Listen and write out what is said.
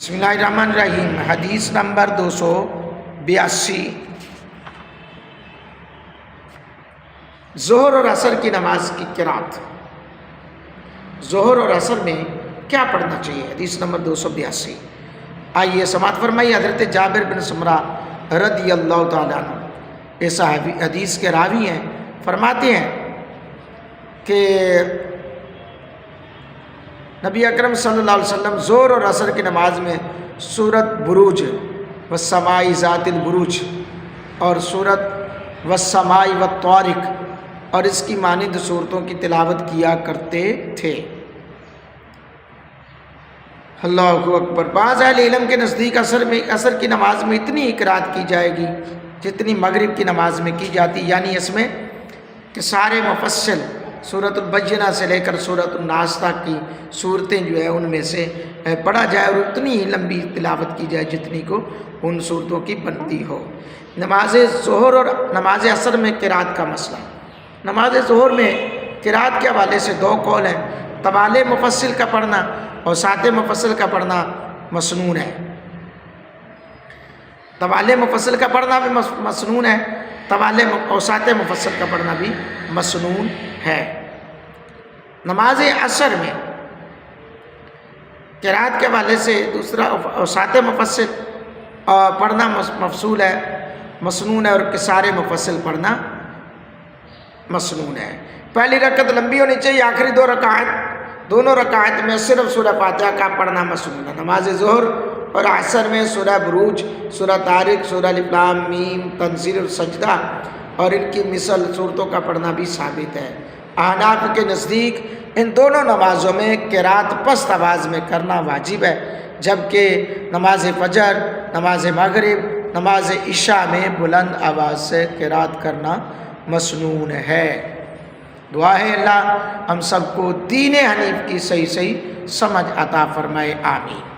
بسم اللہ الرحمن الرحیم۔ حدیث نمبر 282۔ ظہر اور عصر کی نماز کی قرات۔ ظہر اور عصر میں کیا پڑھنا چاہیے؟ حدیث نمبر 282۔ آئیے سماعت فرمائیے۔ حضرت جابر بن سمرہ رضی اللہ تعالیٰ عنہ اس حدیث کے راوی ہیں، فرماتے ہیں کہ نبی اکرم صلی اللہ علیہ وسلم ظہر اور عصر کی نماز میں سورت بروج والسماء ذات البروج اور سورت والسماء والطارق اور اس کی مانند صورتوں کی تلاوت کیا کرتے تھے۔ اللہ اکبر۔ بعض اہل علم کے نزدیک عصر کی نماز میں اتنی قرات کی جائے گی جتنی مغرب کی نماز میں کی جاتی، یعنی اس میں کہ سارے مفصل سورۃ البینہ سے لے کر سورۃ الناس تک کی صورتیں جو ہے ان میں سے پڑھا جائے اور اتنی ہی لمبی تلاوت کی جائے جتنی کو ان صورتوں کی بنتی ہو۔ نماز ظہر اور نماز عصر میں قرات کا مسئلہ۔ نماز ظہر میں قرات کے حوالے سے دو قول ہیں۔ طوال مفصل کا پڑھنا اور سات مفصل کا پڑھنا مسنون ہے۔ طوال مفصل کا پڑھنا بھی مسنون ہے، طوال اور سات مفصل کا پڑھنا بھی مسنون ہے۔ نماز عصر میں قرات کے حوالے سے دوسرا سات مفصل پڑھنا مفصول ہے، مسنون ہے، اور سارے مفصل پڑھنا مسنون ہے۔ پہلی رکعت لمبی ہونی چاہیے، آخری دونوں رکعت میں صرف سورہ فاتحہ کا پڑھنا مسنون ہے۔ نماز ظہر اور عصر میں سورہ بروج، سورہ طارق، سورہ الف لام میم، تنزیل اور سجدہ اور ان کی مثل صورتوں کا پڑھنا بھی ثابت ہے۔ احناف کے نزدیک ان دونوں نمازوں میں قرات پست آواز میں کرنا واجب ہے، جبکہ نماز فجر، نماز مغرب، نماز عشاء میں بلند آواز سے قرات کرنا مسنون ہے۔ دعا ہے اللہ ہم سب کو دین حنیف کی صحیح سمجھ عطا فرمائے، آمین۔